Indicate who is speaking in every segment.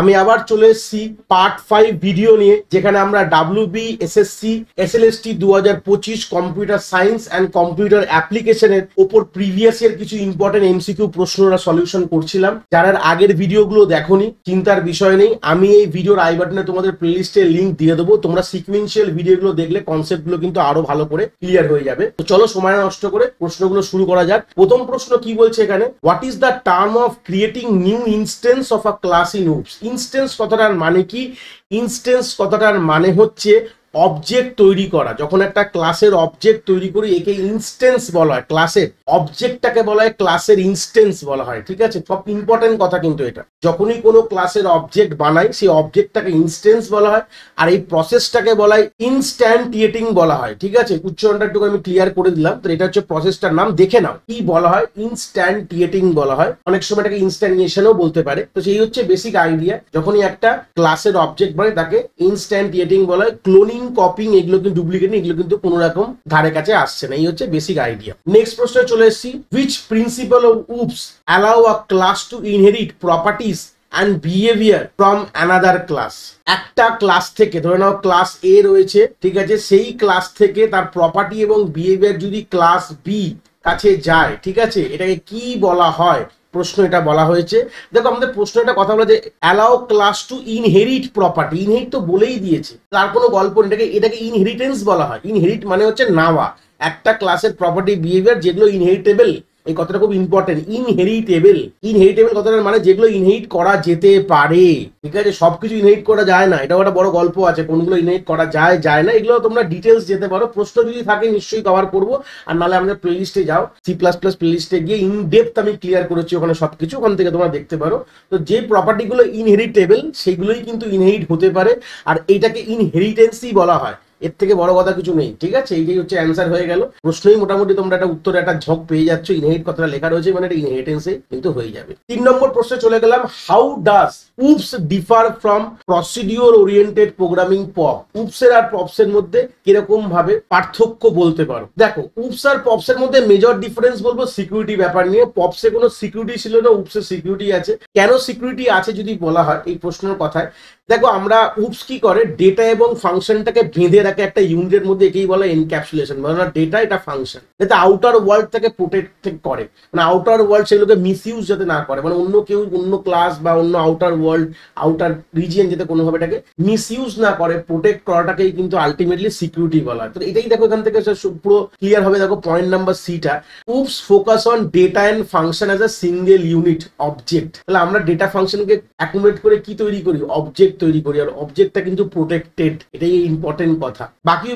Speaker 1: আমি আবার চলে এসেছি পার্ট 5 ভিডিও নিয়ে, যেখানে আমরা WB SSC SLST 2025 computer science and computer অ্যাপ্লিকেশনের ওপর প্রিভিয়াস ইয়ার কিছু ইম্পর্টেন্ট এমসিকিউ প্রশ্নরা সলিউশন করছিলাম। যারা আগের ভিডিওগুলো দেখোনি চিন্তার বিষয় নেই, আমি এই ভিডিওর আই বাটনে তোমাদের প্লেলিস্টে লিংক দিয়ে দেবো। তোমরা সিকুয়েন্সিয়াল ভিডিওগুলো দেখলে কনসেপ্টগুলো কিন্তু আরো ভালো করে ক্লিয়ার হয়ে যাবে। তো চলো সময় নষ্ট করে প্রশ্নগুলো শুরু করা যাক। প্রথম প্রশ্ন কি বলছে এখানে, what is the term of creating new instance of a class in OOPS. Instance কথাটার মানে কি? ইনস্টেন্স কথাটার মানে হচ্ছে অবজেক্ট তৈরি করা। যখন একটা ক্লাসের অবজেক্ট তৈরি করি একে ইনস্টেন্স বলা হয়। ক্লাসের অবজেক্টটাকে বলা হয় ক্লাসের ইনস্টেন্স বলা হয়। ঠিক আছে, খুব ইম্পর্টেন্ট কথা কিন্তু এটা। যখনই কোনো ক্লাসের অবজেক্ট বানাই সেই অবজেক্টটাকে ইনস্টেন্স বলা হয়, আর এই প্রসেসটাকে বলা হয় ইনস্ট্যান্টিয়েটিং বলা হয়। ঠিক আছে, উচ্চারণটা একটু আমি ক্লিয়ার করে দিলাম। তো এটা হচ্ছে প্রসেসটার নাম, দেখে নাও কি বলা হয়। ইনস্ট্যান্টিয়েটিং বলা হয়, অনেক সময় এটাকে ইনস্ট্যান্টিয়েশনও বলতে পারে। তো সেই হচ্ছে বেসিক আইডিয়া। যখনই একটা ক্লাসের অবজেক্ট বানাই তাকে ইনস্ট্যান্টিয়েটিং বলা হয়। ক্লোনিং, কপিং এগুলো কিন্তু ডুপ্লিকেট, এগুলো কিন্তু কোনো রকম ধারে কাছে আসছে না। এই হচ্ছে বেসিক আইডিয়া। নেক্সট প্রশ্নে চলে এসেছি, which principal of OOPS allow a class to inherit properties and behaviour from another class. একটা ক্লাস থেকে, ধরে নাও ক্লাস এ রয়েছে, ঠিক আছে, সেই ক্লাস থেকে তার প্রপার্টি এবং বিহেভিয়ার যদি ক্লাস বি কাছে যায়, ঠিক আছে, এটাকে কি বলা হয়? প্রশ্ন এটা বলা হয়েছে। দেখো আমাদের প্রশ্ন একটা কথা বলা যে allow class to inherit property. Inherit তো বলেই দিয়েছে, তার কোনো গল্প এটাকে ইনহেরিটেন্স বলা হয়। ইনহেরিট মানে হচ্ছে নেওয়া একটা ক্লাসের প্রপার্টি বিহেভিয়ার যেগুলো ইনহেরিটেবল। এই কথাটা খুব ইম্পর্টেন্ট। ইনহেরিটেবল, ইনহেরিটেবল কথাটার মানে যেগুলো ইনহেরিট করা যেতে পারে। ঠিক আছে, সবকিছু ইনহেরিট করা যায় না, এটাও একটা বড় গল্প আছে। কোনগুলো ইনহেরিট করা যায় যায় না এগুলো তোমরা ডিটেলস যেতে পারো। প্রশ্ন যদি থাকে নিশ্চয়ই কভার করবো, আর নাহলে আমাদের প্লেলিস্টে যাও, C++ প্লেলিস্টে গিয়ে ইন ডেপথ আমি ক্লিয়ার করেছি ওখানে সবকিছু, ওখান থেকে তোমরা দেখতে পারো। তো যে প্রপার্টিগুলো ইনহেরিটেবল সেগুলোই কিন্তু ইনহেরিট হতে পারে, আর এইটাকে ইনহেরিটেন্সই বলা হয়। এর থেকে বড় কথা কিছু নেই। ঠিক আছে, এইটাই হচ্ছে অ্যান্সার হয়ে গেল। প্রশ্নই মোটামুটি তোমরা একটা উত্তরে একটা ঝক পেয়ে যাচ্ছ। ইনহেরিট কথাটা লেখা রয়েছে মানে এটা ইনহেরিটেন্সে কিন্তু হয়ে যাবে। 3 নম্বর প্রশ্নে চলে গেলাম, how does OOPs differ from procedure oriented programming POP. উপসের আর পপসের মধ্যে কিরকম ভাবে পার্থক্য বলতে পারো? দেখো, উপস আর পপসের মধ্যে মেজর ডিফারেন্স বলবো সিকিউরিটি ব্যাপার নিয়ে। পপসে কোনো সিকিউরিটি ছিল না, উপসে সিকিউরিটি আছে। কেন সিকিউরিটি আছে যদি বলা হয় এই প্রশ্নের কথায়, দেখো আমরা উপস কি করে ডেটা এবং ফাংশনটাকে বেঁধে রাখে একটা ইউনিটের মধ্যে, একেই বলে এনক্যাপসুলেশন। মানে ডেটা এটা ফাংশন, যাতে আউটার ওয়ার্ল্ড থেকে প্রোটেক্ট করে, মানে আউটার ওয়ার্ল্ড সেগুলোকে মিসইউজ যাতে না করে, মানে অন্য কেউ, অন্য ক্লাস বা অন্য আউটার ওয়ার্ল্ড, আউটার রিজিয়ন যাতে কোনোভাবে এটাকে মিসইউজ না করে, প্রোটেক্ট করাটাকেই কিন্তু আলটিমেটলি সিকিউরিটি বলা হয়। তো এটাই দেখো এখান থেকে পুরো ক্লিয়ার হবে। দেখো পয়েন্ট নাম্বার সিটা, OOPs focus on data and function as a single unit object. তাহলে আমরা ডেটা ফাংশনকে অ্যাকুমুলেট করে কি তৈরি করি? অবজেক্ট তৈরি করি, আর অবজেক্টটা কিন্তু প্রোটেক্টেড। এটাই ইম্পর্টেন্ট কথা।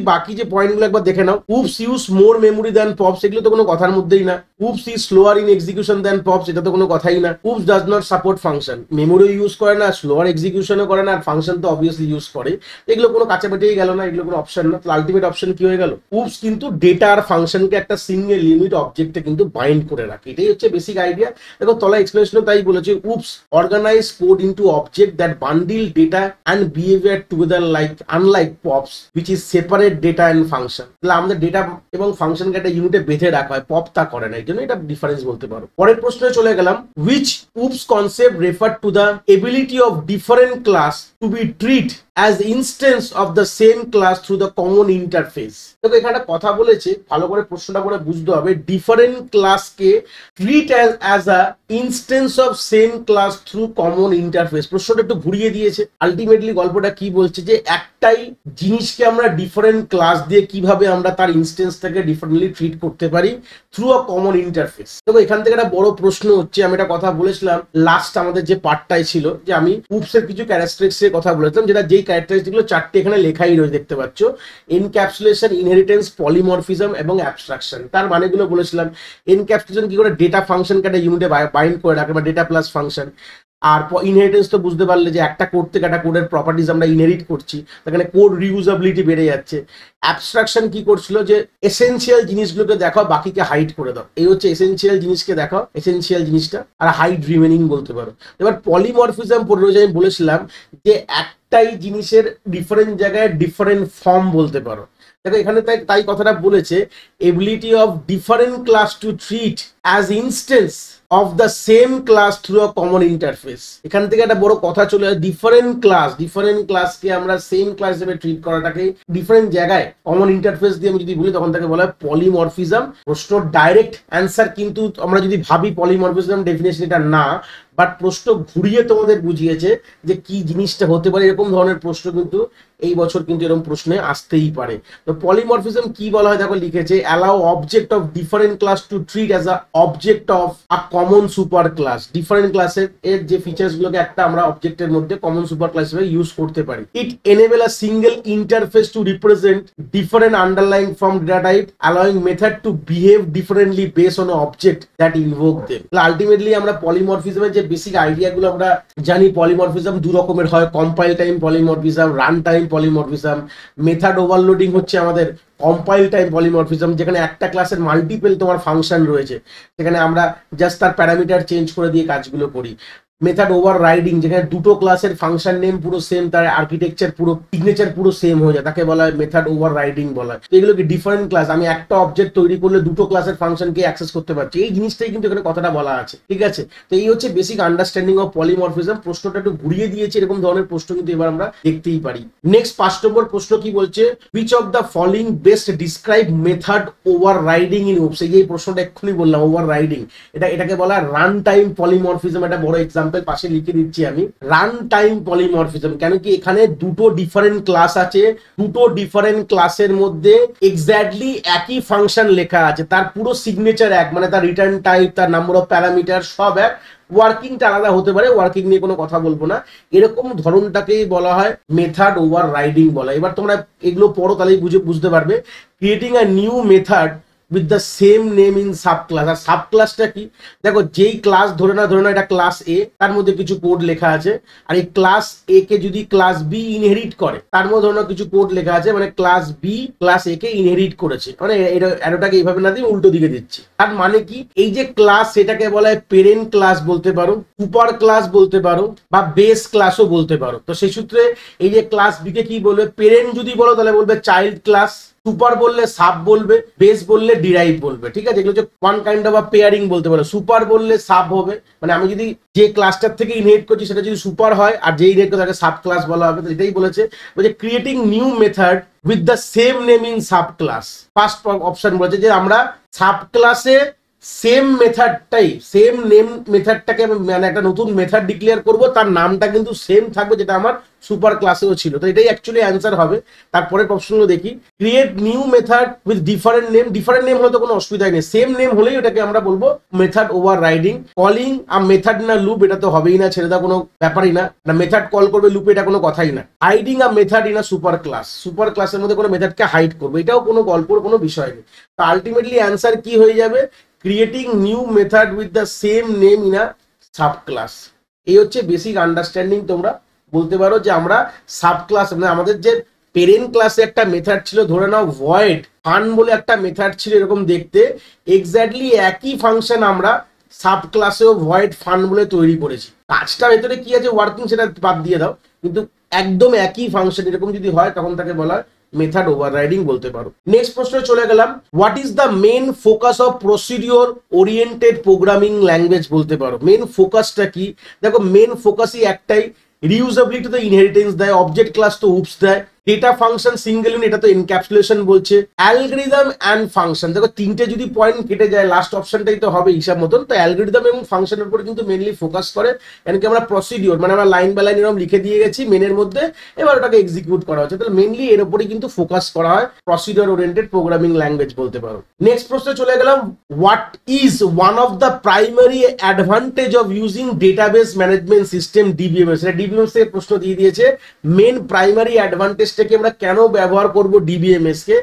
Speaker 1: বাকি যে পয়েন্টগুলো একবার দেখে নাও। OOPs use more memory than POPs, এগুলো তো কোনো কথার মধ্যেই না। OOPs is slower in execution than POPs, এটা তো কোনো কথাই না। OOPs does not support function, memory use করে না, স্লোয়ার এক্সিকিউশনও করে না, আর ফাংশন তো অবভিয়াসলি ইউজ করে। এগুলো কোনো কাছাকাছিই গেল না, এগুলো কোনো অপশন না। তো আলটিমেট অপশন কি হয়ে গেল? উপস কিন্তু ডেটা আর ফাংশনকে একটা সিঙ্গেল ইউনিট অবজেক্টে কিন্তু বাইন্ড করে রাখে। এটাই হচ্ছে বেসিক আইডিয়া। দেখো তলা এক্সপ্লেনেশন তাই বলেছে, OOPs organize code into object that bundle data and behavior together, like unlike pops which is separate data and function। তাহলে আমাদের ডেটা এবং ফাংশনকে একটা ইউনিটে বেঁধে রাখা হয়, পপ তা করে না, এই জন্য এটা ডিফারেন্স বলতে পারো। পরের প্রশ্নে চলে গেলাম, which oops concept refer to the ability of different class to be treated as instance of the same class through the common interface। দেখো এখানে কথা বলেছে, ভালো করে প্রশ্নটা করে বুঝতে হবে। ডিফারেন্ট ক্লাসকে treat as a instance of same class through common interface। প্রশ্নটা একটু ঘুরিয়ে দিয়েছে। আলটিমেটলি গল্পটা কি বলছে যে একটাই জিনিসকে আমরা ডিফারেন্ট ক্লাস দিয়ে কিভাবে আমরা তার ইনস্টেন্সটাকে ডিফারেন্টলি ট্রিট করতে পারি থ্রু আ কমন ইন্টারফেস। দেখো এখান থেকে একটা বড় প্রশ্ন হচ্ছে, আমি একটা কথা বলেছিলাম লাস্ট আমাদের যে পার্টটাই ছিল, যে আমি উপসের কিছু ক্যারেক্টারিস্টিক্স এর কথা বলেছিলাম, যেটা যেই ক্যারেক্টারিস্টিক গুলো 4টে এখানে লেখাই রয়েছে, দেখতে পাচ্ছ। এনক্যাপসুলেশন, ইনহেরিটেন্স, পলিমরফিজম এবং অ্যাবস্ট্রাকশন। তার মানেগুলো বলেছিলাম। এনক্যাপসুলেশন কি করে ডেটা ফাংশনকে একটা ইউনিটে বাইন্ড করে রাখে, বা ডেটা প্লাস ফাংশন। আর ইনহেরিটেন্স তো বুঝতে পারলে যে একটা কোড থেকে একটা কোডের প্রপার্টিজ আমরা ইনহেরিট করছি, সেখানে কোড রিউজাবিলিটি বেড়ে যাচ্ছে। অ্যাবস্ট্রাকশন কি করছিল, যে এসেনশিয়াল জিনিসগুলোকে দেখাও, বাকিকে হাইড করে দাও। এই হচ্ছে এসেনশিয়াল জিনিসকে দেখাও, এসেনশিয়াল জিনিসটা, আর হাইড রিমেনিং বলতে পারো। এবার পলিমরফিজম পড়ে রয়েছে, আমি বলেছিলাম যে একটাই জিনিসের ডিফারেন্ট জায়গায় ডিফারেন্ট ফর্ম বলতে পারো। দেখো এখানে তাই কথাটা বলেছে, ability of different class to treat as instance of the same class through a common interface. এখান থেকে একটা বড় কথা চলে আসে, ডিফারেন্ট ক্লাসকে আমরা সেম ক্লাস হিসেবে ট্রিট করাটাকে ডিফারেন্ট জায়গায় কমন ইন্টারফেস দিয়ে আমি যদি বলি তখন তাকে বলা হয় পলিমরফিজম। প্রশ্ন ডাইরেক্ট অ্যান্সার কিন্তু আমরা যদি ভাবি পলিমরফিজম ডেফিনেশন এটা না, বাট প্রশ্ন ঘুরিয়ে তোমাদের বুঝিয়েছে যে কি জিনিসটা হতে পারে। এরকম ধরনের প্রশ্ন কিন্তু এই বছর কিন্তু এরকম প্রশ্নে আসতেই পারে। তো পলিমরফিজম কি বলা হয় দেখো লিখেছে, allow object of different class to treat as a object of a common super class. Different ক্লাসের এর যে ফিচার্স গুলোকে একটা আমরা অবজেক্টের মধ্যে কমন সুপার ক্লাস হিসেবে ইউজ করতে পারি। It enable a single interface to represent different underlying from data type, allowing method to behave differently based on object that invoke them. Ultimately আমরা পলিমরফিজমের যে বেসিক আইডিয়া গুলো আমরা জানি, পলিমরফিজম দু রকমের হয়, compile time polymorphism, run time polymorphism. Method overloading হচ্ছে আমাদের কম্পাইল টাইম পলিমরফিজম, যেখানে একটা ক্লাসের মাল্টিপল তোমার ফাংশন রয়েছে, সেখানে আমরা জাস্ট তার প্যারামিটার চেঞ্জ করে দিয়ে কাজগুলো করি। মেথড ওভার রাইডিং, যেখানে দুটো ক্লাসের ফাংশন নেম পুরো সেম, তার আর্কিটেকচার পুরো সিগনেচার পুরো সেম হয়ে যায়, তাকে বলা হয় মেথড ওভার রাইডিং বলা হয়। এগুলো কি ডিফারেন্ট ক্লাস, আমি একটা অবজেক্ট তৈরি করলে দুটো ক্লাসের ফাংশনকে অ্যাক্সেস করতে পারছি, এই জিনিসটাই কিন্তু এখানে কথাটা বলা আছে, ঠিক আছে। তো এই হচ্ছে বেসিক আন্ডারস্ট্যান্ডিং অফ পলিমরফিজম। প্রশ্নটা একটু ঘুরিয়ে দিয়েছে, এরকম ধরনের প্রশ্ন কিন্তু এবার আমরা দেখতেই পারি। নেক্সট 5 নম্বর প্রশ্ন কি বলছে, which of the following best describe method over riding in ওপস। এই প্রশ্নটা এক্ষুনি বললাম, ওভার রাইডিং, এটাকে বলা হয় রান টাইম পলিমরফিজম। একটা বড় এক্সাম্পল পাশে লিখে দিচ্ছি আমি, রান টাইম পলিমরফিজম। কেন কি এখানে দুটো ডিফারেন্ট ক্লাস আছে, দুটো ডিফারেন্ট ক্লাসের মধ্যে এক্স্যাক্টলি একই ফাংশন লেখা আছে, তার পুরো সিগনেচার এক, মানে তার রিটার্ন টাইপ, তার নাম্বার অফ প্যারামিটার সব এক, ওয়ার্কিংটা আলাদা হতে পারে, ওয়ার্কিং নিয়ে কোনো কথা বলবো না। এরকম ধরনটাকেই বলা হয় মেথড ওভার রাইডিং বলা। এবার তোমরা এগুলো পড়ো, তাহলেই বুঝতে পারবে। Creating a new method with the same name in sub class. আর সাব ক্লাসটা কি, দেখো যেই ক্লাস ধরে না এটা ক্লাস এ, তার মধ্যে কিছু কোড লেখা আছে, আর এই ক্লাস এ কে যদি ক্লাস বি ইনহেরিট করে, তার মধ্যে ধরে কিছু কোড লেখা আছে, মানে ক্লাস বি ক্লাস এ কে ইনহেরিট করেছে, মানে এটাকে এইভাবে না দিয়ে উল্টো দিকে দিচ্ছি। তার মানে কি, এই যে ক্লাস সেটাকে বলা হয় পেরেন্ট ক্লাস বলতে পারো, সুপার ক্লাস বলতে পারো, বা বেস ক্লাসও বলতে পারো। তো সেই সূত্রে এই যে ক্লাস বি কে কি বলবে, পেরেন্ট যদি বলো তাহলে বলবে চাইল্ড ক্লাস, সুপার বললে সাব বলবে, বেস বললে ডিরাইভ বলবে, ঠিক আছে। এগুলো হচ্ছে ওয়ান কাইন্ড অফ পেয়ারিং বলতে পারো। সুপার বললে সাব হবে, মানে আমি যদি যে ক্লাসটার থেকে ইনহেরিট করছি সেটা যদি সুপার হয়, আর যে ইনহেরিট করে তাকে সাব ক্লাস বলা হবে। তো এটাই বলেছে creating new method with the same name in sub class. First option বলেছে যে আমরা সাব ক্লাসে সেম মেথডটাই, সেম নেম মেথডটাকে মানে একটা নতুন মেথড ডিক্লেয়ার করব, তার নামটা কিন্তু সেম থাকবে যেটা আমার সুপার ক্লাসেও ছিল। তো এটাই অ্যাকচুয়ালি অ্যান্সার হবে। তারপরে অপশনগুলো দেখি, create new method with different name. Different name হলে তো কোনো অসুবিধাই নেই, সেম নেম হলেই ওটাকে আমরা বলবো মেথড ওভার রাইডিং। কলিং আ মেথড না লুপ, এটা তো হবেই না, ছেড়ে দেওয়া কোনো ব্যাপারই না, মেথড কল করবে লুপে, এটা কোনো কথাই না। Hiding a method in a super class, super ক্লাসের মধ্যে কোনো মেথডকে হাইড করবে, এটাও কোনো গল্পের কোনো বিষয় নেই। তো আলটিমেটলি অ্যান্সার কি হয়ে যাবে, creating new method with the same name in a sub class. এই হচ্ছে বেসিক আন্ডারস্ট্যান্ডিং। তোমরা বলতে পারো যে আমরা সাব ক্লাস, মানে আমাদের যে পেরেন্ট ক্লাসে একটা মেথড ছিল, ধরে নাও ভয়েড ফান বলে একটা মেথড ছিল এরকম দেখতে, এক্স্যাক্টলি একই ফাংশন আমরা সাব ক্লাসেও ভয়েড ফান বলে তৈরি করেছি। কাজটা ভেতরে কি আছে ওয়ার্কিং সেটা বাদ দিয়ে দাও, কিন্তু একদম একই ফাংশন এরকম যদি হয় তখন তাকে বলা হয় মেথড ওভাররাইডিং বলতে পারো। নেক্সট প্রশ্নে চলে গেলাম, what is the main focus of procedure oriented programming language বলতে পারো। মেন ফোকাসটা কি, দেখো মেন ফোকাসই একটাই, রিউজেবিলিটি তো ইনহেরিটেন্স দেয়, অবজেক্ট ক্লাস তো উপস দেয়, ডেটা ফাংশন সিঙ্গেল ইউনিট এটা তো এনক্যাপসুলেশন বলছে, অ্যালগরিদম অ্যান্ড ফাংশন। দেখো তিনটে যদি পয়েন্ট কেটে যায় লাস্ট অপশনটাই তো হবে হিসাব মতন। তো অ্যালগরিদম এবং ফাংশনের উপরে কিন্তু মেনলি ফোকাস করে, কেন কি আমরা প্রসিডিওর মানে আমরা লাইন বাই লাইন এরকম লিখে দিয়ে গেছি মেনের মধ্যে, এবার ওটাকে এক্সিকিউট করা হচ্ছে। তাহলে মেনলি এর উপরেই কিন্তু ফোকাস করা হয়, প্রসিডিওর ওরিয়েন্টেড প্রোগ্রামিং ল্যাঙ্গুয়েজ বলতে পারো। নেক্সট প্রশ্নে চলে গেলাম, what is one of the primary advantage of using database management system DBMS. এটা ডিবিএমএস থেকে প্রশ্ন দিয়ে দিয়েছে, মেন প্রাইমারি অ্যাডভান্টেজটাকে আমরা কেন ব্যবহার করব ডিবিএমএস কে।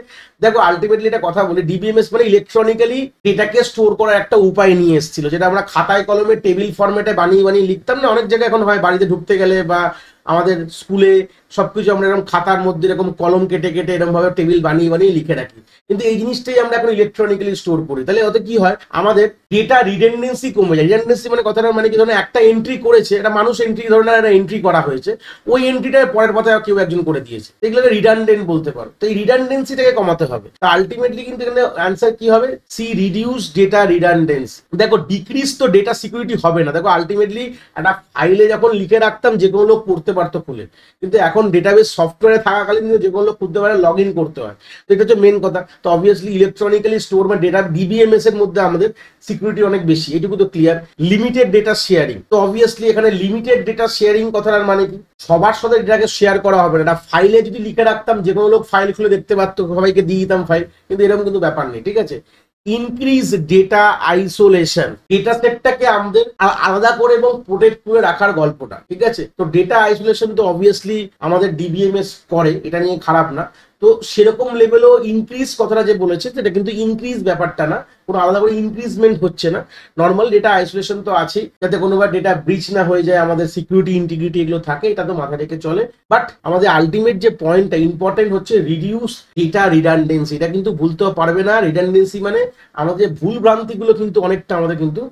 Speaker 1: দেখো আলটিমেটলি এটা কথা বলি, ডিবিএমএস মানে ইলেকট্রনিক্যালি ডেটাকে স্টোর করার একটা উপায় নিয়ে এসেছিল, যেটা আমরা খাতায় কলমে টেবিল ফরম্যাটে বানিয়ে লিখতাম না, অনেক জায়গায় এখন হয় বাড়িতে ঢুকতে গেলে বা আমাদের স্কুলে সবকিছু আমরা এরকম খাতার মধ্যে এরকম কলম কেটে কেটে এরকম ভাবে টেবিল বানিয়ে বানিয়ে লিখে রাখি, কিন্তু এই জিনিসটাই আমরা এখন ইলেকট্রনিক্যালি স্টোর করি। তাহলে ওতে কি হয়, আমাদের ডেটা রিডেন্ডেন্সি কমে যায়। রিডেন্ডেন্সি মানে কথাটা মানে কি, ধরনের একটা এন্ট্রি করেছে, একটা মানুষ এন্ট্রি ধরনের একটা এন্ট্রি করা হয়েছে, ওই এন্ট্রিটা পরের পাতায় কেউ একজন করে দিয়েছে, এগুলোকে রিডান্ডেন্ট বলতে পারো। তো এই রিডান্ডেন্সিটাকে কমাতে হবে। তা আলটিমেটলি কিন্তু এখানে অ্যান্সার কি হবে, সি রিডিউস ডেটা রিডান্ডেন্সি। দেখো ডিক্রিজ তো ডেটা সিকিউরিটি হবে না। দেখো আলটিমেটলি একটা ফাইলে যখন লিখে রাখতাম যে কোনো লোক পড়তে পারতো খুলে, কিন্তু এখন ডেটাবেস সফটওয়্যারে থাকাকালীন যে কোনো লোক খুলতে পারে, লগ ইন করতে হয়। তো এটা হচ্ছে মেন কথা। তো অবভিয়াসলি ইলেকট্রনিক্যালি স্টোর বা ডেটা ডিবিএমএস এর মধ্যে আমাদের সিকিউরিটি অনেক বেশি, এটুকু তো ক্লিয়ার। লিমিটেড ডেটা শেয়ারিং, তো অবভিয়াসলি এখানে লিমিটেড ডেটা শেয়ারিং কথাটার মানে কি, সবার সাথে ডেটাকে শেয়ার করা হবে না। এটা ফাইলে যদি লিখে রাখতাম যে কোনো লোক ফাইল খুলে দেখতে পারতো, সবাইকে দিয়ে দিতাম ফাইল, কিন্তু এরকম কিন্তু ব্যাপার নেই, ঠিক আছে। ইনক্রিজ ডেটা আইসোলেশন, ডেটা সেটটাকে আমাদের আলাদা করে এবং প্রোটেক্ট করে রাখার গল্পটা, ঠিক আছে। তো ডেটা আইসোলেশন তো অবভিয়াসলি আমাদের ডিবিএমএস করে, এটা নিয়ে খারাপ না। তো সেরকম লেভেলও ইনক্রিজ কথাটা যে বলেছে, সেটা কিন্তু ইনক্রিজ ব্যাপারটা না, কোনো আলাদা করে ইনক্রিজমেন্ট হচ্ছে না। নর্মাল ডেটা আইসোলেশন তো আছেই, যাতে কোনোবার ডেটা ব্রিচ না হয়ে যায়, আমাদের সিকিউরিটি ইন্টিগ্রিটি এগুলো থাকে, এটা তো মাথা রেখে চলে। বাট আমাদের আলটিমেট যে পয়েন্টটা ইম্পর্টেন্ট হচ্ছে রিডিউস ডেটা রিডান্ডেন্সি। এটা কিন্তু ভুলতেও পারবে না। রিডান্ডেন্সি মানে আমাদের ভুল ভ্রান্তিগুলো কিন্তু অনেকটা আমাদের কিন্তু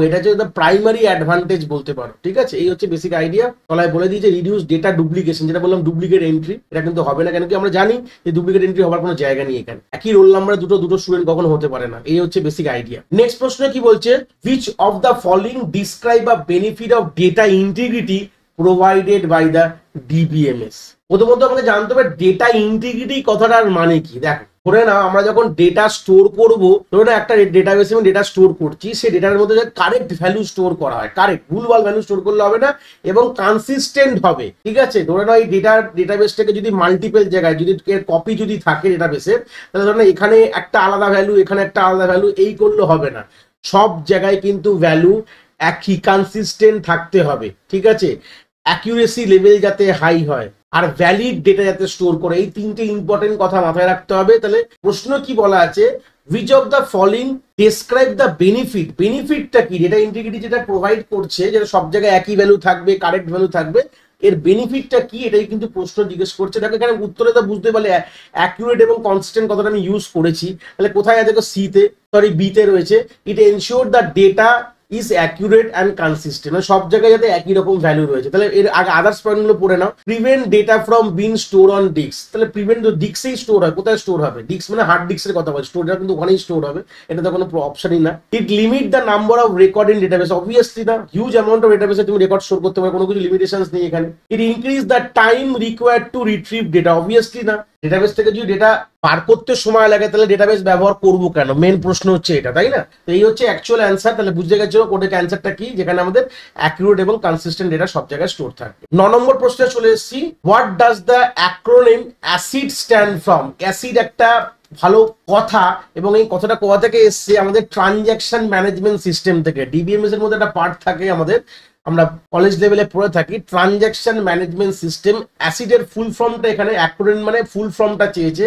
Speaker 1: এটা হচ্ছে প্রাইমারি অ্যাডভান্টেজ বলতে পারো, ঠিক আছে। এই হচ্ছে বেসিক আইডিয়া। তলায় বলে দিয়েছে রিডিউস ডেটা ডুপ্লিকেশন, যেটা বললাম ডুপ্লিকেট এন্ট্রি, এটা কিন্তু হবে না। কেন কি, আমরা জানি যে ডুপ্লিকেট এন্ট্রি হওয়ার কোনো জায়গা নেই এখানে। একই রোল নাম্বারে দুটো স্টুডেন্ট কখনো হতে পারে না। এই হচ্ছে বেসিক আইডিয়া। নেক্সট প্রশ্ন কি বলছে, which of the following describe a benefit of data integrity provided by the DBMS. প্রথমত আমাকে জানতে হবে ডেটা ইন্টিগ্রিটি কথাটার মানে কি। দেখো ধরে না আমরা যখন ডেটা স্টোর করবো, ধরে না একটা ডেটাবেসে আমি ডেটা স্টোর করছি, সেই ডেটার মধ্যে কারেক্ট ভ্যালু স্টোর করা হয়, কারেক্ট, ভুলভাল ভ্যালু স্টোর করলে হবে না, এবং কনসিস্টেন্ট হবে, ঠিক আছে। ধরে না এই ডেটাবেসটাকে যদি মাল্টিপল জায়গায় যদি কপি যদি থাকে ডেটাবেসের, তাহলে ধরে না এখানে একটা আলাদা ভ্যালু, এখানে একটা আলাদা ভ্যালু, এই করলে হবে না। সব জায়গায় কিন্তু ভ্যালু একই কনসিস্টেন্ট থাকতে হবে, ঠিক আছে। অ্যাকিউরেসি লেভেল যাতে হাই হয়, আর ভ্যালিড ডেটা যাতে স্টোর করে, এই তিনটে ইম্পর্টেন্ট কথা মাথায় রাখতে হবে। তাহলে প্রশ্ন কি বলা আছে, which of the following describe the benefit. বেনিফিটটা কি, ডেটা ইন্টিগ্রিটি যেটা প্রোভাইড করছে, যেটা সব জায়গায় একই ভ্যালু থাকবে, কারেক্ট ভ্যালু থাকবে, এর বেনিফিটটা কি, এটাই কিন্তু প্রশ্ন জিজ্ঞেস করছে। দেখো এখানে উত্তরে তো বুঝতে পারলে অ্যাকিউরেট এবং কনসিস্টেন্ট কথাটা আমি ইউজ করেছি। তাহলে কোথায় আছে, সিতে, সরি বিতে রয়েছে, it ensure the data is accurate and consistent, মানে সব জায়গায় যাতে একই রকম ভ্যালু রয়েছে। তাহলে এর আগে আদার্স পয়েন্টগুলো পড়ে নাও। Prevent data from being store on disk, তাহলে প্রিভেন্ট তো ডিস্কেই স্টোর হয়, কোথায় স্টোর হবে, ডিস্ক মানে হার্ড ডিস্কের কথা বলছে, স্টোরটা কিন্তু ওখানেই স্টোর হবে, এটা তো কোনো অপশনই না। It limit the number of record in database, obviously না, হিউজ অ্যামাউন্ট অফ ডেটাবেসে তুমি রেকর্ড স্টোর করতে পারো, কোনো কিছু লিমিটেশনস নেই এখানে। It increase the time required to retrieve data, obviously না, ডেটাবেস থেকে যদি ডেটা পার করতে সময় লাগে তাহলে ডেটাবেস ব্যবহার করবো কেন, মেন প্রশ্ন হচ্ছে এটা, তাই না। তো এই হচ্ছে অ্যাকচুয়াল অ্যান্সার। তাহলে বুঝতে গেছো কোডের অ্যান্সারটা কি, যেখানে আমাদের অ্যাকিউরেট এবং কনসিস্টেন্ট ডেটা সব জায়গায় স্টোর থাকে। 9 নম্বর প্রশ্নে চলে এসেছি, what does the acronym acid stand from. Acid একটা ভালো কথা, এবং এই কথাটা কোথা থেকে এসছে, আমাদের ট্রানজ্যাকশন ম্যানেজমেন্ট সিস্টেম থেকে। ডিবিএমএস এর মধ্যে একটা পার্ট থাকে আমাদের, আমরা কলেজ লেভেলে পড়ে থাকি, ট্রানজ্যাকশন ম্যানেজমেন্ট সিস্টেম। অ্যাসিডের ফুল ফর্মটা এখানে অ্যাক্রোনিম মানে ফুল ফর্মটা চেয়েছে।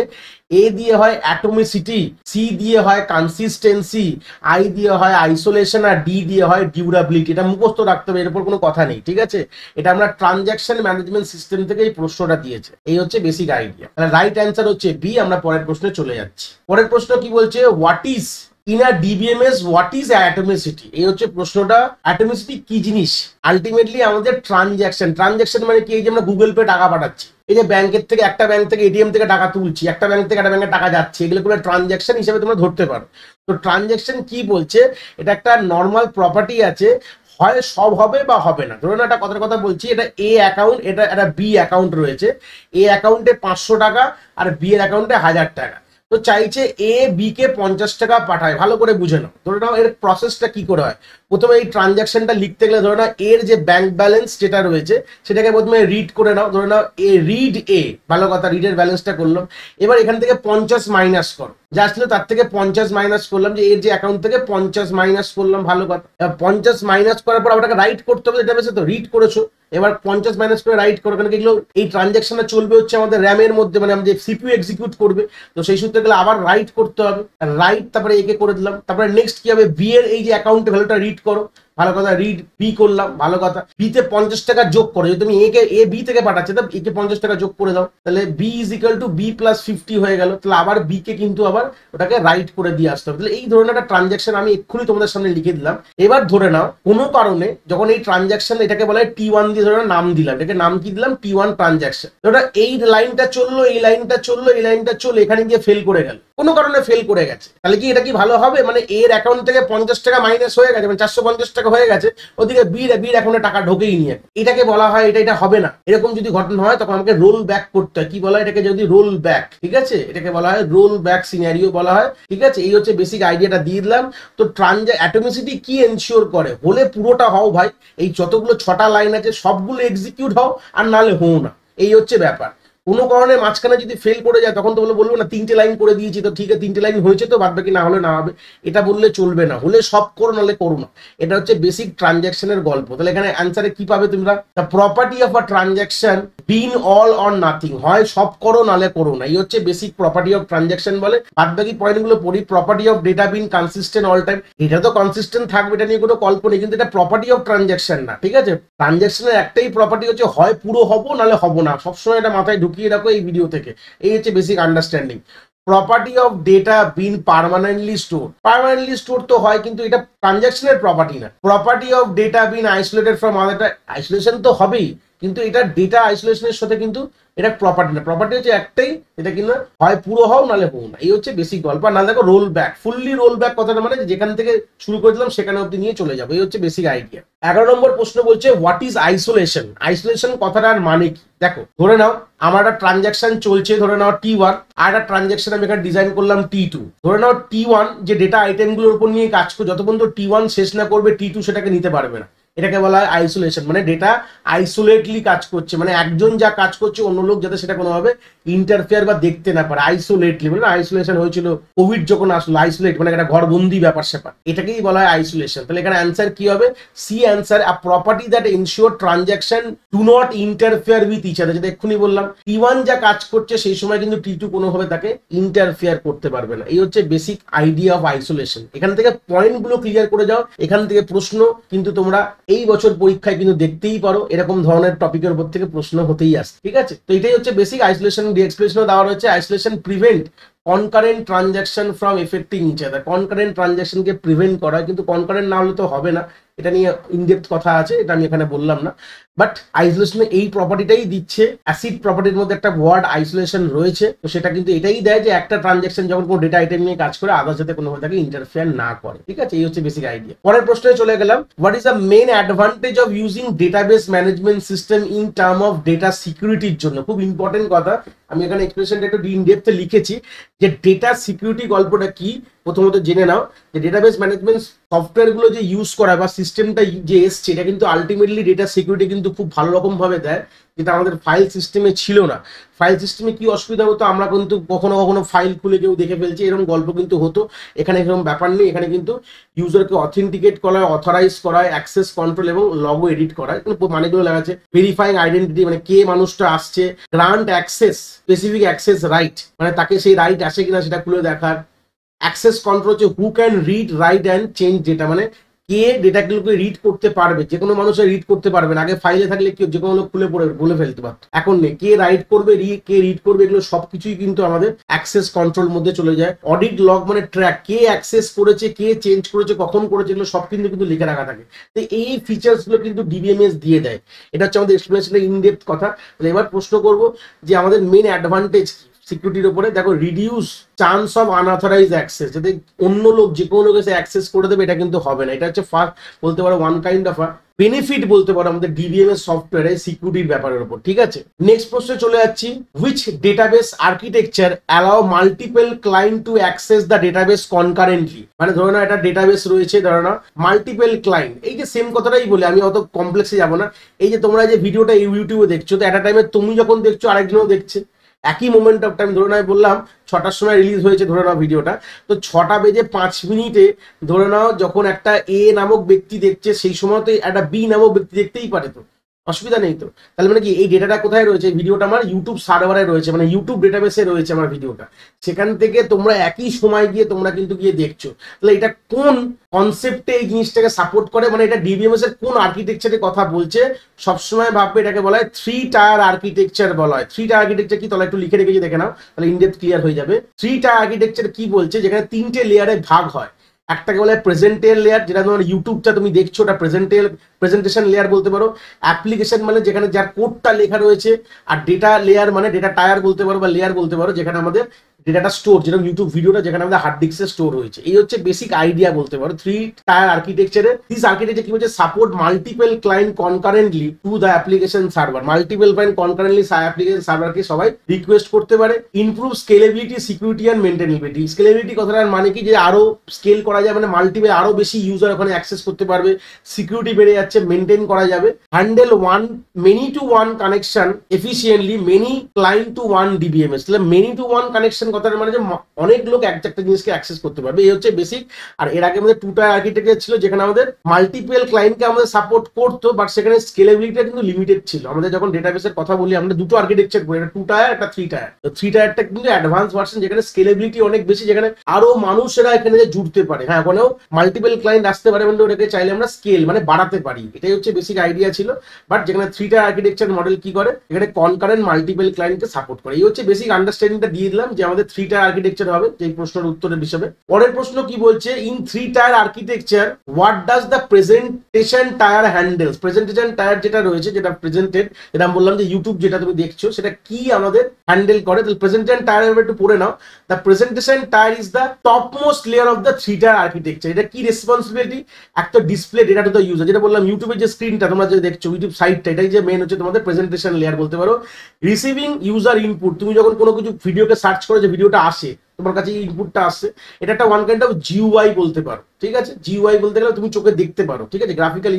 Speaker 1: এ দিয়ে হয় অ্যাটমিসিটি, সি দিয়ে হয় কনসিস্টেন্সি, আই দিয়ে হয় আইসোলেশন, আর ডি দিয়ে হয় ডিউরাবিলিটি। এটা মুখস্থ রাখতে হবে, এর উপর কোনো কথা নেই, ঠিক আছে। এটা আমরা ট্রানজ্যাকশন ম্যানেজমেন্ট সিস্টেম থেকে এই প্রশ্নটা দিয়েছে। এই হচ্ছে বেসিক আইডিয়া। তাহলে রাইট অ্যান্সার হচ্ছে বি। আমরা পরের প্রশ্নে চলে যাচ্ছি। পরের প্রশ্ন কি বলছে, what is in a DBMS what is atomicity. এই হচ্ছে প্রশ্নটা। অ্যাটমিসিটি কি জিনিস, আলটিমেটলি আমাদের ট্রানজ্যাকশন। ট্রানজ্যাকশন মানে কি, এই যে আমরা গুগল পে টাকা পাঠাচ্ছি, এই যে ব্যাংকের থেকে একটা ব্যাংক থেকে এটিএম থেকে টাকা তুলছি, একটা ব্যাংক থেকে একটা ব্যাংকে টাকা যাচ্ছে, এগুলো কোনো ট্রানজ্যাকশন হিসেবে তোমরা ধরতে পারো। তো ট্রানজ্যাকশন কি বলছে, এটা একটা নর্মাল প্রপার্টি আছে, হয় সব হবে বা হবে না। ধরুন একটা কথার কথা বলছি, এটা এ অ্যাকাউন্ট, এটা একটা বি অ্যাকাউন্ট রয়েছে, এ অ্যাকাউন্টে 500 টাকা আর বি এর অ্যাকাউন্টে 1000 টাকা। তো চাইছে এ বি কে 50 টাকা পাঠায়, ভালো করে বুঝে নাও। ধরে নাও এর প্রসেসটা কি করে হয়। প্রথমে এই ট্রানজ্যাকশনটা লিখতে গেলে ধরে নাও এর যে ব্যাংক ব্যালেন্স যেটা রয়েছে সেটাকে প্রথমে রিড করে নাও। ধরে নাও এ রিড এ, ভালো কথা, রিডের ব্যালেন্সটা করলাম। এবার এখান থেকে 50 মাইনাস করো, যা আসলে তার থেকে 50 মাইনাস করলাম, যে এর যে অ্যাকাউন্ট থেকে 50 মাইনাস করলাম, ভালো কথা। 50 মাইনাস করার পর ওটাকে রাইট করতে হবে, ডেটাবেসে তো রিড করেছো, এবার 50 মাইনাস করে রাইট করো। কারণ এগুলো এই ট্রানজ্যাকশনটা চলবে হচ্ছে আমাদের র্যামের মধ্যে, মানে আমাদের সিপিইউ এক্সিকিউট করবে। তো সেই সূত্রে গেলে আবার রাইট করতে হবে, রাইট, তারপরে একে করে দিলাম। তারপরে নেক্সট কি হবে, বি এর এই যে অ্যাকাউন্টে ভ্যালুটা রিড করো, ভালো কথা, রিড বি করলাম, ভালো কথা, বি তে 50 টাকা যোগ করে, যদি তুমি এ বি থেকে পাঠাচ্ছে তো এ কে 50 টাকা যোগ করে দাও, তাহলে B is equal to B plus 50 হয়ে গেল। তাহলে আবার বি কে কিন্তু আবার ওটাকে রাইট করে দিয়ে আসতে হবে। তাহলে এই ধরনের একটা ট্রানজাকশন আমি এক্ষুনি তোমাদের সামনে লিখে দিলাম। এবার ধরে নাও কোনো কারণে যখন এই ট্রানজাকশন, এটাকে বলা হয় T1 দিয়ে ধরে নাম দিলাম, এটাকে নাম কি দিলাম, T1 ট্রানজাকশন। ওটা এই লাইনটা চললো, এই লাইনটা চললো, এই লাইনটা চললো, এখানে গিয়ে ফেল করে গেল, কোনো কারণে ফেল করে গেছে, তাহলে কি এটা কি ভালো হবে? মানে এর অ্যাকাউন্ট থেকে 50 টাকা মাইনাস হয়ে গেছে, মানে 450 টাকা হয়ে গেছে, ওদিকে বির অ্যাকাউন্টে টাকা ঢোকেই নিয়ে, এটাকে বলা হয় এটা হবে না। এরকম যদি ঘটনা হয় তখন আমাকে রোল ব্যাক করতে হয়। কি বলা হয় এটাকে? যদি রোল ব্যাক, ঠিক আছে, এটাকে বলা হয় রোল ব্যাক সিনারিও বলা হয়, ঠিক আছে। এই হচ্ছে বেসিক আইডিয়াটা দিয়ে দিলাম। তো অ্যাটমিসিটি কি এনশিওর করে? হলে পুরোটা হও ভাই, এই যতগুলো 6টা লাইন আছে সবগুলো এক্সিকিউট হও, আর নালে হও না, এই হচ্ছে ব্যাপার। কোনো কারণে মাঝখানে যদি ফেল করে যায় তখন তো বলবো না 3টে লাইন করে দিয়েছি তো ঠিক আছে, 3টে লাইন হয়েছে তো বাদ বাকি না হলে না হবে, এটা বললে চলবে না। হলে সব করো, নাহলে করো না। এটা হচ্ছে বেসিক ট্রানজাকশনের গল্প। তাহলে এখানে অ্যান্সারে কি পাবে তোমরা? The property of a transaction being all or nothing, হয় সব করো নালে করো না, এই হচ্ছে বেসিক প্রপার্টি অফ ট্রানজাকশন বলে। বাদ বাকি পয়েন্টগুলো পড়ি। Property of data being consistent all time, এটা তো কনসিস্টেন্ট থাকবে, এটা নিয়ে কোনো গল্প নেই, কিন্তু এটা প্রপার্টি অফ ট্রানজাকশন না, ঠিক আছে। ট্রানজাকশনের একটাই প্রপার্টি হচ্ছে হয় পুরো হবো নালে হবো না, সবসময় এটা মাথায় ঢুকিয়ে রাখো এই ভিডিও থেকে, এই হচ্ছে basic understanding. Property of data being permanently store তো হয়, কিন্তু এটা ট্রানজাকশনের প্রপার্টি না। Property of data being isolated from other, isolation তো হবেই, কিন্তু এটা ডেটা আইসোলেশনের সাথে কিন্তু এটা প্রপার্টি না। প্রপার্টি হচ্ছে একটাই, এটা কিন্তু হয় পুরো হও নালে হও না, এই হচ্ছে বেসিক গল্প। আর না দেখো roll back, fully roll back কথাটা মানে যেখান থেকে শুরু করেছিলাম সেখানে অব্দি নিয়ে চলে যাবো, এই হচ্ছে বেসিক আইডিয়া। 11 নম্বর প্রশ্ন বলছে হোয়াট ইজ আইসোলেশন? আইসোলেশন কথাটার মানে কি? দেখো ধরে নাও আমার একটা ট্রানজাকশন চলছে, ধরে নাও T1, আর একটা ট্রানজাকশন আমি এখানে ডিজাইন করলাম T2। ধরে নাও T1 যে ডেটা আইটেমগুলোর উপর নিয়ে কাজ করে, যত পর্যন্ত T1 শেষ না করবে T2 সেটাকে নিতে পারবে না, এটাকে বলা হয় আইসোলেশন। মানে ডেটা আইসোলেটলি কাজ করছে, মানে একজন যা কাজ করছে অন্য লোক যাতে সেটা কোনোভাবে ইন্টারফেয়ার বা দেখতে না পারে, আইসোলেটলি। মানে আইসোলেশন হয়েছিল কোভিড যখন আসলো, আইসোলেট মানে একটা ঘরবন্দি ব্যাপার স্যাপার, এটাকেই বলা হয় আইসোলেশন। তাহলে এখানে অ্যান্সার কি হবে? C answer, a property that ensure transaction do not interfere with each other. যেটা এক্ষুনি বললাম, T1 যা কাজ করছে সেই সময় কিন্তু T2 কোনোভাবে তাকে ইন্টারফেয়ার করতে পারবে না, এই হচ্ছে বেসিক আইডিয়া অফ আইসোলেশন। এখান থেকে পয়েন্টগুলো ক্লিয়ার করে যাও, এখান থেকে প্রশ্ন কিন্তু তোমরা এই বছর পরীক্ষায় কিন্তু দেখতেই পারো, এরকম ধরনের টপিকের উপর থেকে প্রশ্ন হতেই আসে, ঠিক আছে। তো এটাই হচ্ছে বেসিক আইসোলেশন। এক্সপ্রেশনও দেওয়া রয়েছে, isolation prevent concurrent transaction from affecting each other. Concurrent ট্রানজাকশনকে প্রিভেন্ট করা, কিন্তু কনকারেন্ট না হলে তো হবে না, এটা নিয়ে ইনডেপথ কথা আছে, এটা আমি এখানে বললাম না। বাট আইসোলেশনে এই প্রপার্টিটাই দিচ্ছে। অ্যাসিড প্রপার্টির মধ্যে একটা ওয়ার্ড আইসোলেশন রয়েছে, তো সেটা কিন্তু এটাই দেয় যে একটা ট্রানজাকশন যখন কোনো ডেটা আইটেম নিয়ে কাজ করে আদার সাথে কোনোভাবে তাকে ইন্টারফেয়ার না করে, ঠিক আছে। এই হচ্ছে বেসিক আইডিয়া। পরের প্রশ্নে চলে গেলাম, what is the main advantage of using database management system in term of data সিকিউরিটির জন্য? খুব ইম্পর্টেন্ট কথা, আমি এখানে এক্সপ্রেশনটা একটু ইনডেপথে লিখেছি যে ডেটা সিকিউরিটি গল্পটা কি। প্রথমত জেনে নাও যে ডেটাবেস ম্যানেজমেন্ট সফটওয়্যারগুলো যে ইউজ করা বা সিস্টেমটা যে এসছে, এটা কিন্তু আলটিমেটলি ডেটা সিকিউরিটি কিন্তু খুব ভালো রকম ভাবে দেয়, যেটা আমাদের ফাইল সিস্টেমে ছিল না। ফাইল সিস্টেমে কি অসুবিধা হতো, আমরা কিন্তু কখনো কখনো ফাইল খুলে কেউ দেখে ফেলছে, এরকম গল্প কিন্তু হতো। এখানে এরকম ব্যাপার নেই, এখানে কিন্তু ইউজারকে অথেন্টিকেট করা, অথরাইজ করা, অ্যাক্সেস কন্ট্রোল এবং লগো এডিট করা, মানেগুলো লেখা আছে। ভেরিফাইং আইডেন্টিটি মানে কে মানুষটা আসছে, grant access, specific access right মানে তাকে সেই রাইট আসে কিনা সেটা খুলে দেখার। অ্যাক্সেস কন্ট্রোল হচ্ছে who can read, right and change data, মানে কে ডেটাগুলোকে রিড করতে পারবে, যে কোনো মানুষের রিড করতে পারবে না। আগে ফাইলে থাকলে কেউ যে কোনো লোক খুলে পড়ে বলে ফেলতে পারত, এখন নেই। কে রাইট করবে, কে রিড করবে, এগুলো সবকিছুই কিন্তু আমাদের অ্যাক্সেস কন্ট্রোল মধ্যে চলে যায়। অডিট লগ মানে ট্র্যাক, কে অ্যাক্সেস করেছে, কে চেঞ্জ করেছে, কখন করেছে, এগুলো সব কিন্তু লিখে রাখা থাকে। তো এই ফিচার্স গুলো কিন্তু ডিবিএমএস দিয়ে দেয়। এটা হচ্ছে আমাদের এক্সপ্লেনেশনের ইনডেপথ কথা। এবার প্রশ্ন করবো যে আমাদের মেইন অ্যাডভান্টেজ সিকিউরিটির উপরে। দেখো, reduce chance of unauthorised access, যাতে অন্য লোক যে কোনো লোক এসে অ্যাক্সেস করে দেবে, এটা কিন্তু হবে না। এটা হচ্ছে ফার্স্ট বলতে পারো ওয়ান কাইন্ড অফ বেনিফিট বলতে পারো আমাদের ডিবিএমএস সফটওয়্যারে সিকিউরিটির ব্যাপারের উপর, ঠিক আছে। নেক্সট প্রশ্নে চলে যাচ্ছি, which database architecture allow multiple client to access the database concurrently. মানে ধরো না একটা ডেটাবেস রয়েছে, ধরো না মাল্টিপল ক্লায়েন্ট, এই যে সেম কথাটাই বলি, আমি অত কমপ্লেক্সে যাবো না। এই যে তোমরা যে ভিডিওটা ইউটিউবে দেখছো, তো এট আ টাইমে তুমি যখন দেখছো আরেকজনও দেখছে, একই মোমেন্ট অফ টাইম। ধরে নাও বললাম 6টার সময় রিলিজ হয়েছে ধরে নাও ভিডিওটা, তো 6:05 ধরে নাও যখন একটা এ নামক ব্যক্তি দেখছে, সেই সময় তো একটা বি নামক ব্যক্তি দেখতেই পারে। তো অসুবিধা নেই তো। তাহলে মানে কি এই ডেটাটা কোথায় রয়েছে? ভিডিওটা আমার ইউটিউব সার্ভারে রয়েছে, মানে ইউটিউব ডেটাবেসে রয়েছে আমার ভিডিওটা। সেখান থেকে তোমরা একই সময় গিয়ে তোমরা কিন্তু গিয়ে দেখছো। তাহলে এটা কোন কনসেপ্টে এই জিনিসটাকে সাপোর্ট করে, মানে এটা ডিবিএমএস এর কোন আর্কিটেকচারের কথা বলছে? সবসময় ভাববে এটাকে বলা হয় 3 টায়ার আর্কিটেকচার বলা হয়। 3 টায়ার আর্কিটেকচার কি তোমরা একটু লিখে রেখেছি দেখে নাও, তাহলে ইনডেপথ ক্লিয়ার হয়ে যাবে। 3 টায়ার আর্কিটেকচার কি বলছে? যেখানে 3টে লেয়ারে ভাগ হয়। একটাকে বলে প্রেজেন্টেল লেয়ার, যেটা তোমার ইউটিউবটা তুমি দেখছো ওটা প্রেজেন্টেশন লেয়ার বলতে পারো। অ্যাপ্লিকেশন মানে যেখানে যার কোডটা লেখা রয়েছে। আর ডেটা লেয়ার মানে ডেটা টায়ার বলতে পারো বা লেয়ার বলতে পারো, যেখানে আমাদের ডেটাটা স্টোর, যেরকম ইউটিউব ভিডিওটা যেখানে আমাদের হার্ড ডিস্কে স্টোর হয়েছে। এই হচ্ছে বেসিক আইডিয়া বলতে পারো 3 টায়ার আর্কিটেকচারে। দিস আর্কিটেকচার কি বলছে? Support multiple client concurrently to the application server. Multiple client concurrently application সার্ভারকে সবাই রিকোয়েস্ট করতে পারে। Improve scalability, security and maintainability. Scalability কথাটার মানে কি? যে আরো স্কেল করা যায়, মানে মাল্টিপল আরো বেশি ইউজার ওখানে অ্যাক্সেস করতে পারবে। সিকিউরিটি বেড়ে যাচ্ছে, মেনটেন করা যাবে। Handle many two one connection efficiently, many client to one DBMS. তাহলে মেনি টু ওয়ান কানেকশন কথাটা মানে যে অনেক লোক একটা জিনিসকে অ্যাক্সেস করতে পারবে। এই হচ্ছে বেসিক। আর এর আগে আমাদের 2 টায়ার আর্কিটেকচার ছিল, যেখানে আমাদের মাল্টিপল ক্লায়েন্টকে আমাদের সাপোর্ট করতো, বাট সেখানে স্কেলেবিলিটিটা কিন্তু লিমিটেড ছিল। আমাদের যখন ডেটাবেসের কথা বলি, আমরা দুটো আর্কিটেকচার করি, একটা 2 টায়ার, একটা 3 টায়ার। তো 3 টায়ারটা কিন্তু অ্যাডভান্স ভার্সন, যেখানে স্কেলেবিলিটি অনেক বেশি, যেখানে আরো মানুষেরা এখানে জুড়তে পারে। হ্যাঁ, ওখানেও মাল্টিপল ক্লায়েন্ট আসতে পারে, মানে ওটাকে চাইলে আমরা স্কেল মানে বাড়াতে পারি। এটাই হচ্ছে বেসিক আইডিয়া ছিল। বাট যেখানে 3 টায়ার আর্কিটেকচার মডেল কি করে? এখানে কনকারেন্ট মাল্টিপল ক্লায়েন্টকে সাপোর্ট করে। এই হচ্ছে বেসিক আন্ডারস্ট্যান্ডিংটা দিয়ে দিলাম যে আমাদের 3 টায়ার আর্কিটেকচার হবে, যে প্রশ্নের উত্তরের হিসেবে। পরের প্রশ্ন কি বলছে? In 3 tier architecture what does the presentation tyre handles? Presentation tyre যেটা রয়েছে, যেটা প্রেজেন্টেড, যেটা আমি বললাম যে ইউটিউব যেটা তুমি দেখছো, সেটা কি আমাদের হ্যান্ডেল করে? তাহলে প্রেজেন্টেশন টায়ার একটু পড়ে নাও। The presentation tier is the top most layer of the 3 tier architecture. এটা কি রেসপন্সিবিলিটি? একটা display data to the user, যেটা বললাম ইউটিউবের যে স্ক্রিনটা তোমরা যে দেখছো, ইউটিউব সাইটটা, এটাই যে মেন হচ্ছে তোমাদের প্রেজেন্টেশন লেয়ার বলতে পারো। রিসিভিং ইউজার ইনপুট, তুমি যখন কোনো কিছু ভিডিওকে সার্চ করো, যে ভিডিওটা আসে তোমার কাছে, ইনপুটটা আসছে, এটা একটা ওয়ান কাইন্ড অফ জিইউআই বলতে পারো। ঠিক আছে, জিইউআই বলতে গেলে তুমি চোখে দেখতে পারো। ঠিক আছে, গ্রাফিক্যাল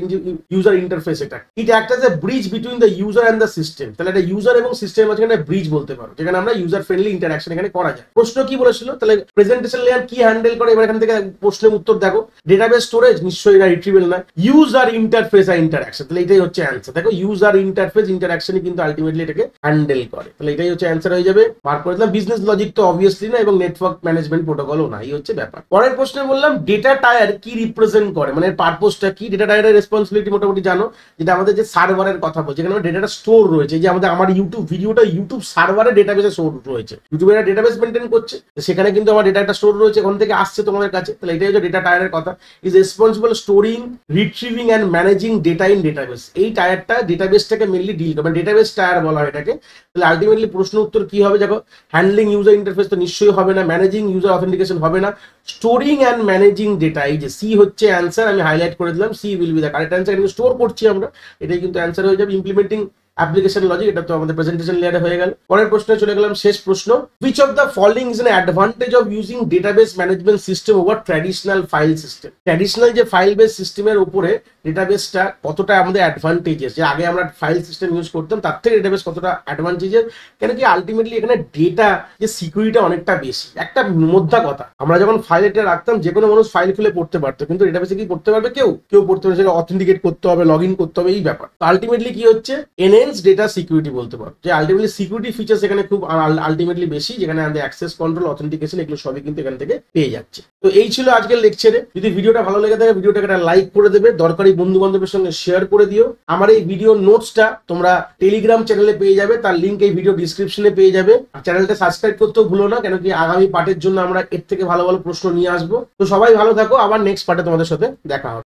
Speaker 1: ইউজার ইন্টারফেস। এটা act as a bridge between the user and the system. তাহলে এটা ইউজার এবং সিস্টেমের মাঝখানে ব্রিজ বলতে পারো, যেখানে আমরা ইউজার ফ্রেন্ডলি ইন্টারঅ্যাকশন এখানে করা যায়। প্রশ্ন কি বলেছিল? তাহলে প্রেজেন্টেশন লেয়ার কি হ্যান্ডেল করে? এবার এখান থেকে প্রশ্নের উত্তর দেখো। ডেটাবেস স্টোরেজ, নিশ্চয়ই এটা রিট্রিভেল না। ইউজার ইন্টারফেস আর ইন্টারঅ্যাকশন, তাহলে এটাই হচ্ছে অ্যান্সার। দেখো, ইউজার ইন্টারফেস ইন্টারঅ্যাকশনই কিন্তু আলটিমেটলি এটাকে হ্যান্ডেল করে। তাহলে এটাই হচ্ছে অ্যান্সার হয়ে যাবে। মার্ক করে দিলাম। বিজনেস লজিক তো অবভিয়াসলি না, এবং নেটওয়ার্ক ম্যানেজমেন্ট প্রোটোকলও না। এই হচ্ছে ব্যাপার। পরের প্রশ্নে বললাম ডেটা টায়ার কি রিপ্রেজেন্ট করে, মানে পারপোজটা কি? ডেটা টায়ারের রেসপন্সিবিলিটি মোটামুটি জানো, যেটা আমাদের যে সার্ভারের কথা বলছে, যেখানে ডেটাটা স্টোর রয়েছে। যে আমার ইউটিউব ভিডিওটা ইউটিউব সার্ভারে ডেটাবেসে স্টোর রয়েছে, ইউটিউবের ডেটাবেস মেনটেন করছে, সেখানে কিন্তু আমার ডেটাটা স্টোর রয়েছে, ওখান থেকে আসছে তোমাদের কাছে। তাহলে এটাই হচ্ছে ডেটা টায়ারের কথা। Is responsible storing, retrieving and managing data in database. এই টায়ারটা ডেটাবেসটাকে মেনলি ডিল করে, মানে ডেটাবেস টায়ার বলা হয় এটাকে। তাহলে আলটিমেটলি প্রশ্ন উত্তর কি হবে? দেখো, হ্যান্ডলিং ইউজার ইন্টারফেস তো নিশ্চয়ই হবে না, ম্যানেজিং ইউজার অথেন্টিকেশন হবে না, স্টোরিং অ্যান্ড ম্যানেজিং ডেটা, এই যে সি হচ্ছে অ্যান্সার। আমি হাইলাইট করে দিলাম, C will be the correct answer. কিন্তু স্টোর করছি আমরা, এটাই কিন্তু অ্যান্সার হয়ে যাবে। ইমপ্লিমেন্টিং অ্যাপ্লিকেশন লজিক, এটা তো আমাদের প্রেজেন্টেশন লেয়ারে হয়ে গেল। পরের প্রশ্নে চলে গেলাম, শেষ প্রশ্ন। Which of the following is an advantage of using database management system over traditional file system? Traditional যে ফাইল বেস সিস্টেমের উপরে ডেটাবেসটা কতটা আমাদের অ্যাডভান্টেজেস, যে আগে আমরা ফাইল সিস্টেম ইউজ করতাম তার থেকে ডেটাবেস কতটা অ্যাডভান্টেজেস? কেন কি আলটিমেটলি এখানে ডেটা যে সিকিউরিটি অনেকটা বেশি। একটা মোদ্দা কথা, আমরা যখন ফাইল এটা রাখতাম, যে কোনো মানুষ ফাইল খুলে পড়তে পারতো, কিন্তু ডেটাবেসে কি পড়তে পারবে? কেউ পড়তে পারবে, সেটা অথেন্টিকেট করতে হবে, লগ ইন করতে হবে, এই ব্যাপার। তো আলটিমেটলি কি হচ্ছে? এনহেন্স ডেটা সিকিউরিটি বলতে পারো, যে আলটিমেটলি সিকিউরিটি ফিচার্স এখানে খুব আলটিমেটলি বেশি, যেখানে আমাদের অ্যাক্সেস কন্ট্রোল, অথেন্টিকেশন, এগুলো সবই কিন্তু এখান থেকে পেয়ে যাচ্ছে। তো এই ছিল আজকের লেকচারে। যদি ভিডিওটা ভালো লেগে থাকে, ভিডিওটাকে একটা লাইক করে দেবে, দরকারি বন্ধু বান্ধবের সঙ্গে শেয়ার করে দিও। আমার এই ভিডিও নোটসটা তোমরা টেলিগ্রাম চ্যানেলে পেয়ে যাবে, তার লিঙ্ক এই ভিডিও ডিসক্রিপশনে পেয়ে যাবে। আর চ্যানেলটা সাবস্ক্রাইব করতেও ভুলো না, কেন কি আগামী পার্টের জন্য আমরা এর থেকে ভালো ভালো প্রশ্ন নিয়ে আসবো। তো সবাই ভালো থাকো, আবার নেক্সট পার্টে তোমাদের সাথে দেখা হবে।